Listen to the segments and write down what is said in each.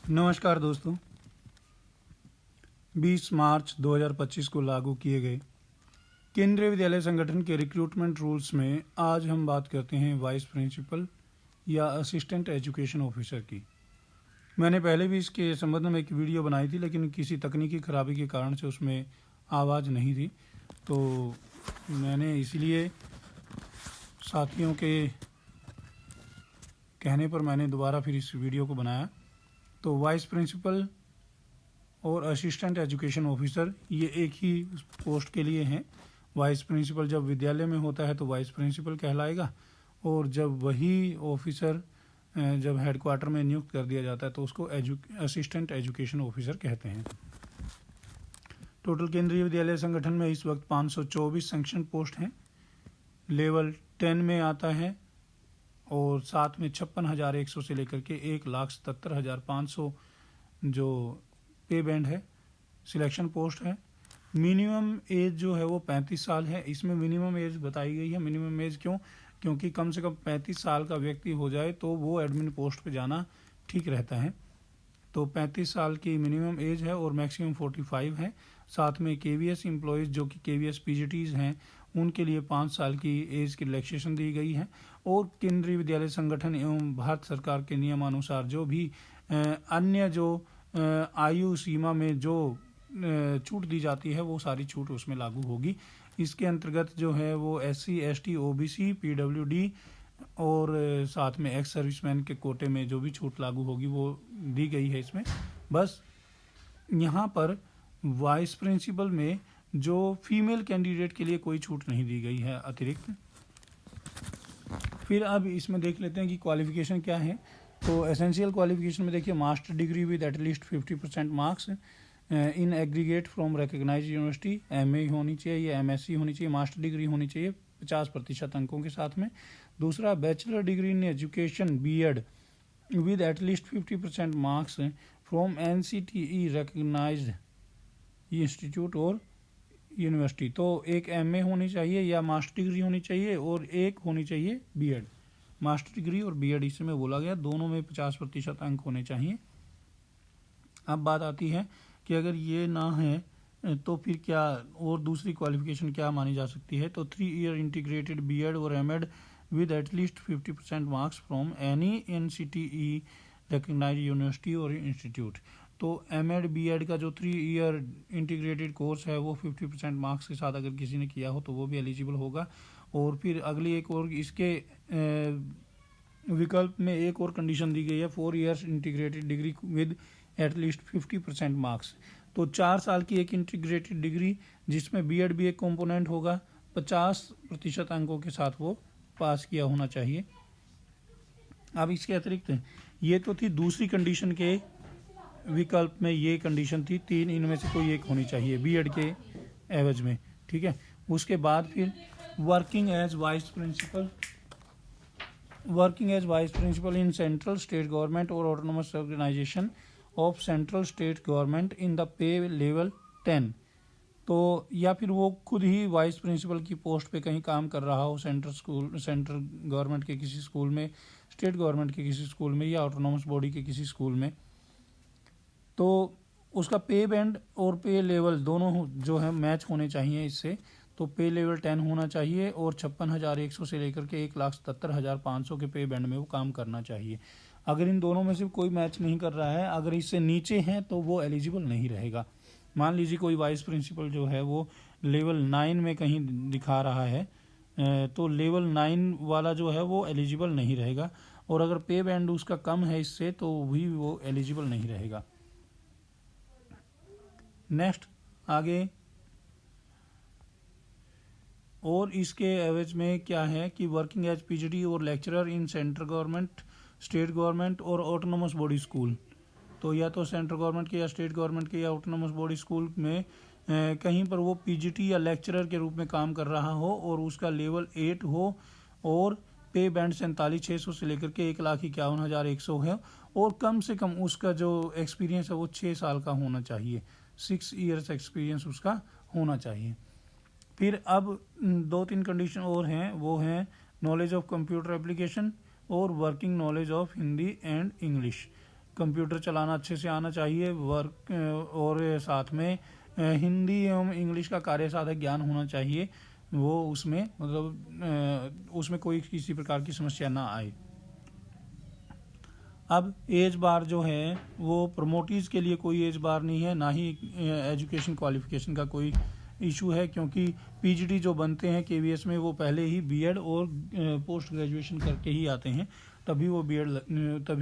नमस्कार दोस्तों। 20 मार्च 2025 को लागू किए गए केंद्रीय विद्यालय संगठन के रिक्रूटमेंट रूल्स में आज हम बात करते हैं वाइस प्रिंसिपल या असिस्टेंट एजुकेशन ऑफिसर की। मैंने पहले भी इसके संबंध में एक वीडियो बनाई थी, लेकिन किसी तकनीकी खराबी के कारण से उसमें आवाज़ नहीं थी, तो मैंने इसलिए साथियों के कहने पर मैंने दोबारा फिर इस वीडियो को बनाया। तो वाइस प्रिंसिपल और असिस्टेंट एजुकेशन ऑफिसर ये एक ही पोस्ट के लिए हैं। वाइस प्रिंसिपल जब विद्यालय में होता है तो वाइस प्रिंसिपल कहलाएगा, और जब वही ऑफिसर जब हेडक्वार्टर में नियुक्त कर दिया जाता है तो उसको असिस्टेंट एजुकेशन ऑफिसर कहते हैं। टोटल केंद्रीय विद्यालय संगठन में इस वक्त 524 सैंक्शन पोस्ट हैं। लेवल 10 में आता है और साथ में 56,100 से लेकर के 1,77,500 जो पे बैंड है, सिलेक्शन पोस्ट है। मिनिमम एज जो है वो 35 साल है। इसमें मिनिमम एज बताई गई है। मिनिमम एज क्यों? क्योंकि कम से कम 35 साल का व्यक्ति हो जाए तो वो एडमिन पोस्ट पे जाना ठीक रहता है। तो 35 साल की मिनिमम एज है और मैक्सिमम 45 है। साथ में केवीएस एम्प्लॉयज़ जो कि केवीएस पीजीटीज़ हैं उनके लिए 5 साल की एज की रिलैक्सेशन दी गई है। और केंद्रीय विद्यालय संगठन एवं भारत सरकार के नियमानुसार जो भी अन्य जो आयु सीमा में जो छूट दी जाती है वो सारी छूट उसमें लागू होगी। इसके अंतर्गत जो है वो SC ST OBC PWD और साथ में एक्स सर्विसमैन के कोटे में जो भी छूट लागू होगी वो दी गई है इसमें। बस यहाँ पर वाइस प्रिंसिपल में जो फीमेल कैंडिडेट के लिए कोई छूट नहीं दी गई है अतिरिक्त। फिर अब इसमें देख लेते हैं कि क्वालिफिकेशन क्या है। तो एसेंशियल क्वालिफिकेशन में देखिए, master degree with at least 50% marks in aggregate from recognised university, MA होनी चाहिए या MSc होनी चाहिए। मास्टर डिग्री होनी चाहिए 50% अंकों के साथ में। दूसरा, bachelor degree in education BEd with at least 50% marks from NCTE recognised institute और यूनिवर्सिटी। तो एक MA होनी चाहिए या मास्टर डिग्री होनी चाहिए और एक होनी चाहिए BEd। मास्टर डिग्री और BEd इसमें बोला गया, दोनों में 50% अंक होने चाहिए। अब बात आती है कि अगर ये ना है तो फिर क्या और दूसरी क्वालिफिकेशन क्या मानी जा सकती है। तो 3 ईयर इंटीग्रेटेड BEd और MEd with at least 50% marks from any NCTE recognised university और इंस्टीट्यूट। तो MEd BEd का जो 3 ईयर इंटीग्रेटेड कोर्स है वो 50% मार्क्स के साथ अगर किसी ने किया हो तो वो भी एलिजिबल होगा। और फिर अगली एक और इसके विकल्प में एक और कंडीशन दी गई है, 4 years integrated degree with at least 50% marks. तो 4 साल की एक इंटीग्रेटेड डिग्री जिसमें BEd भी एक कंपोनेंट होगा, 50% अंकों के साथ वो पास किया होना चाहिए। अब इसके अतिरिक्त ये तो थी दूसरी कंडीशन के विकल्प में, ये कंडीशन थी 3 इनमें से कोई एक होनी चाहिए BEd के एवज में, ठीक है। उसके बाद फिर working as vice principal in central state government और autonomous organisation of central state government in the pay level 10। तो या फिर वो खुद ही वाइस प्रिंसिपल की पोस्ट पे कहीं काम कर रहा हो, सेंट्रल गवर्नमेंट के किसी स्कूल में, स्टेट गवर्नमेंट के किसी स्कूल में या ऑटोनोमस बॉडी के किसी स्कूल में, तो उसका पे बैंड और पे लेवल दोनों जो है मैच होने चाहिए इससे। तो पे लेवल 10 होना चाहिए और 56,100 से लेकर के 1,77,500 के पे बैंड में वो काम करना चाहिए। अगर इन दोनों में से कोई मैच नहीं कर रहा है, अगर इससे नीचे हैं तो वो एलिजिबल नहीं रहेगा। मान लीजिए कोई वाइस प्रिंसिपल जो है वो लेवल 9 में कहीं दिखा रहा है, तो लेवल 9 वाला जो है वो एलिजिबल नहीं रहेगा। और अगर पे बैंड उसका कम है इससे तो भी वो एलिजिबल नहीं रहेगा। नेक्स्ट आगे, और इसके एवज में क्या है कि वर्किंग एज PhD और lecturer in central government, state government और ऑटोनोमस बॉडी स्कूल। तो या तो सेंट्रल गवर्नमेंट के या स्टेट गवर्नमेंट के या ऑटोनोमस बॉडी स्कूल में कहीं पर वो PGT या लेक्चरर के रूप में काम कर रहा हो और उसका लेवल 8 हो और पे बैंड 47,600 से लेकर के 1,51,100 है और कम से कम उसका जो एक्सपीरियंस है वो 6 साल का होना चाहिए। 6 ईयर्स एक्सपीरियंस उसका होना चाहिए। फिर अब 2-3 कंडीशन और हैं, वो हैं नॉलेज ऑफ कंप्यूटर एप्लीकेशन और working knowledge of Hindi and English. Computer चलाना अच्छे से आना चाहिए, वर्क और साथ में हिंदी एवं इंग्लिश का कार्य साधक ज्ञान होना चाहिए, वो उसमें मतलब उसमें कोई किसी प्रकार की समस्या ना आए। अब एज बार जो है वो प्रमोटीज के लिए कोई एज बार नहीं है, ना ही एजुकेशन क्वालिफिकेशन का कोई इशू है, क्योंकि पीजीटी जो बनते हैं केवीएस में वो पहले ही बीएड और पोस्ट ग्रेजुएशन करके ही आते हैं, तभी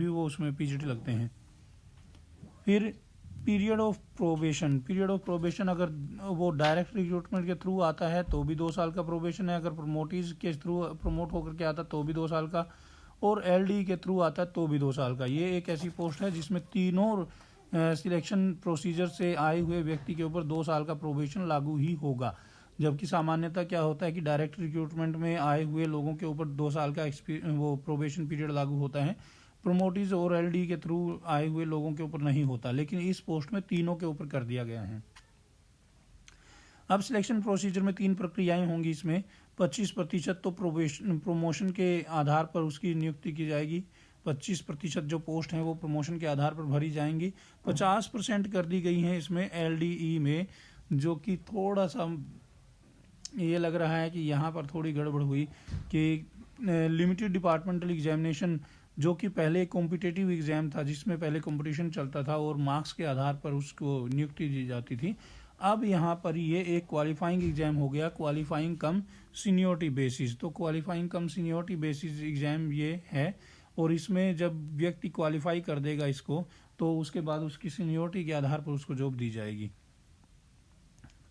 वो उसमें पीजीटी लगते हैं। फिर पीरियड ऑफ प्रोबेशन अगर वो डायरेक्ट रिक्रूटमेंट के थ्रू आता है तो भी 2 साल का प्रोबेशन है, अगर प्रमोटीज के थ्रू प्रमोट होकर के आता तो भी 2 साल का, और एलडी के थ्रू आता है तो भी 2 साल का। ये एक ऐसी पोस्ट है जिसमें तीनों सिलेक्शन प्रोसीजर से आए हुए व्यक्ति के ऊपर 2 साल का प्रोबेशन लागू ही होगा, जबकि सामान्यतः क्या होता है कि डायरेक्ट रिक्रूटमेंट में आए हुए लोगों के ऊपर 2 साल का वो प्रोबेशन पीरियड लागू होता है, प्रमोटीज और एलडी के थ्रू आए हुए लोगों के ऊपर नहीं होता, लेकिन इस पोस्ट में तीनों के ऊपर कर दिया गया है। अब सिलेक्शन प्रोसीजर में 3 प्रक्रियाएं होंगी, इसमें 25% तो प्रमोशन के आधार पर उसकी नियुक्ति की जाएगी, 25% जो पोस्ट हैं वो प्रमोशन के आधार पर भरी जाएंगी, 50% कर दी गई हैं इसमें एलडीई में, जो कि थोड़ा सा ये लग रहा है कि यहाँ पर थोड़ी गड़बड़ हुई कि लिमिटेड डिपार्टमेंटल एग्जामिनेशन जो कि पहले कॉम्पिटिटिव एग्जाम था जिसमें पहले कंपटीशन चलता था और मार्क्स के आधार पर उसको नियुक्ति दी जाती थी, अब यहाँ पर ये एक क्वालिफाइंग एग्जाम हो गया, क्वालिफाइंग कम सीनियोरिटी बेसिस। तो क्वालिफाइंग कम सीनियोरिटी बेसिस एग्जाम ये है, और इसमें जब व्यक्ति क्वालिफाई कर देगा इसको तो उसके बाद उसकी सीनियोरिटी के आधार पर उसको जॉब दी जाएगी।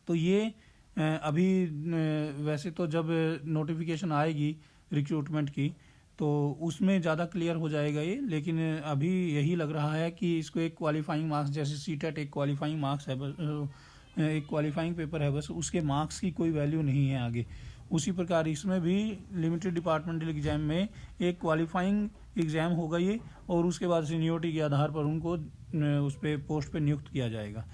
तो ये अभी वैसे तो जब नोटिफिकेशन आएगी रिक्रूटमेंट की तो उसमें ज़्यादा क्लियर हो जाएगा ये, लेकिन अभी यही लग रहा है कि इसको एक क्वालिफाइंग मार्क्स, जैसे सीटेट एक क्वालिफाइंग मार्क्स है, एक क्वालिफाइंग पेपर है, बस उसके मार्क्स की कोई वैल्यू नहीं है आगे, उसी प्रकार इसमें भी लिमिटेड डिपार्टमेंटल एग्जाम में एक क्वालिफाइंग एग्जाम होगा ये, और उसके बाद सीनियोरिटी के आधार पर उनको उस पर पोस्ट पे नियुक्त किया जाएगा।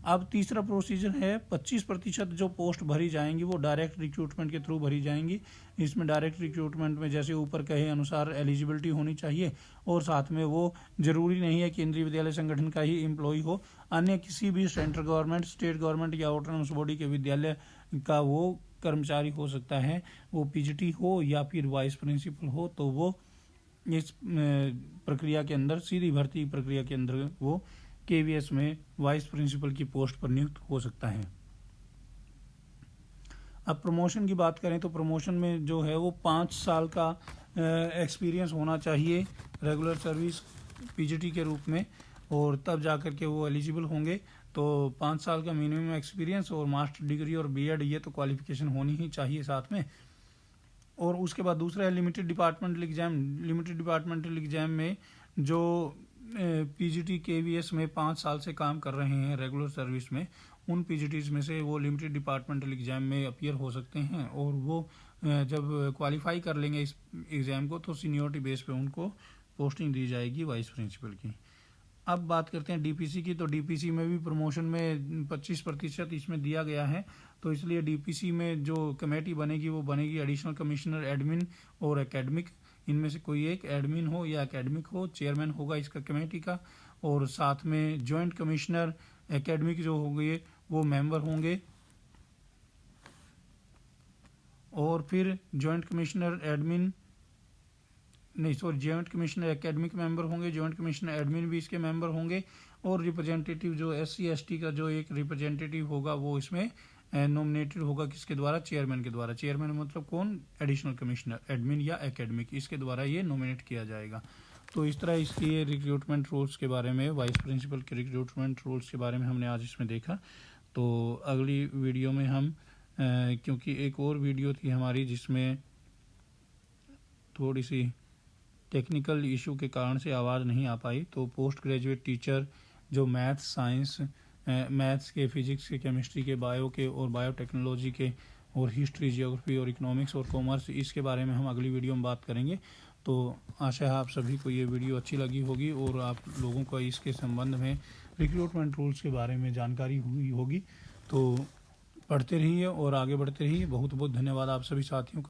अब तीसरा प्रोसीजर है 25% जो पोस्ट भरी जाएंगी वो डायरेक्ट रिक्रूटमेंट के थ्रू भरी जाएंगी। इसमें डायरेक्ट रिक्रूटमेंट में जैसे ऊपर कहे अनुसार एलिजिबिलिटी होनी चाहिए, और साथ में वो जरूरी नहीं है केंद्रीय विद्यालय संगठन का ही एम्प्लॉय हो, अन्य किसी भी सेंट्रल गवर्नमेंट, स्टेट गवर्नमेंट या ऑटोनॉमस बॉडी के विद्यालय का वो कर्मचारी हो सकता है, वो पीजीटी हो या फिर वाइस प्रिंसिपल हो, तो वो इस प्रक्रिया के अंदर, सीधी भर्ती प्रक्रिया के अंदर वो केवीएस में वाइस प्रिंसिपल की पोस्ट पर नियुक्त हो सकता है। अब प्रमोशन की बात करें तो प्रमोशन में जो है वो 5 साल का एक्सपीरियंस होना चाहिए रेगुलर सर्विस पीजीटी के रूप में, और तब जाकर के वो एलिजिबल होंगे। तो 5 साल का मिनिमम एक्सपीरियंस और मास्टर डिग्री और बीएड ये तो क्वालिफिकेशन होनी ही चाहिए साथ में। और उसके बाद दूसरा है limited departmental exam. Limited departmental exam में जो पीजीटी केवीएस में 5 साल से काम कर रहे हैं रेगुलर सर्विस में, उन पीजीटीज में से वो लिमिटेड डिपार्टमेंटल एग्जाम में अपीयर हो सकते हैं, और वो जब क्वालिफाई कर लेंगे इस एग्ज़ाम को तो सीनियोरिटी बेस पे उनको पोस्टिंग दी जाएगी वाइस प्रिंसिपल की। अब बात करते हैं डीपीसी की। तो डीपीसी में भी प्रमोशन में 25% इसमें दिया गया है, तो इसलिए डीपीसी में जो कमेटी बनेगी वो बनेगी एडिशनल कमिश्नर एडमिन और एकेडमिक, इनमें से कोई एक एडमिन हो या एकेडमिक हो, चेयरमैन होगा इसका कमेटी का, और साथ में जॉइंट कमिश्नर एकेडमिक जो होंगे वो मेंबर होंगे, और फिर जॉइंट कमिश्नर एकेडमिक मेंबर होंगे, जॉइंट कमिश्नर एडमिन भी इसके मेंबर होंगे, और रिप्रेजेंटेटिव जो SC/ST का जो एक रिप्रेजेंटेटिव होगा वो इसमें नॉमिनेटेड होगा किसके द्वारा, चेयरमैन के द्वारा। चेयरमैन मतलब कौन, एडिशनल कमिश्नर एडमिन या एकेडमिक, इसके द्वारा ये नॉमिनेट किया जाएगा। तो इस तरह इसके रिक्रूटमेंट रूल्स के बारे में, वाइस प्रिंसिपल के रिक्रूटमेंट रूल्स के बारे में हमने आज इसमें देखा। तो अगली वीडियो में हम क्योंकि एक और वीडियो थी हमारी जिसमें थोड़ी सी टेक्निकल इशू के कारण से आवाज़ नहीं आ पाई, तो पोस्ट ग्रेजुएट टीचर जो मैथ्स, साइंस, मैथ्स के, फिजिक्स के, केमिस्ट्री के, बायो के और बायोटेक्नोलॉजी के, और हिस्ट्री, जियोग्राफी और इकोनॉमिक्स और कॉमर्स, इसके बारे में हम अगली वीडियो में बात करेंगे। तो आशा है आप सभी को ये वीडियो अच्छी लगी होगी और आप लोगों को इसके संबंध में रिक्रूटमेंट रूल्स के बारे में जानकारी हुई होगी। तो पढ़ते रहिए और आगे बढ़ते रहिए। बहुत बहुत धन्यवाद आप सभी साथियों का।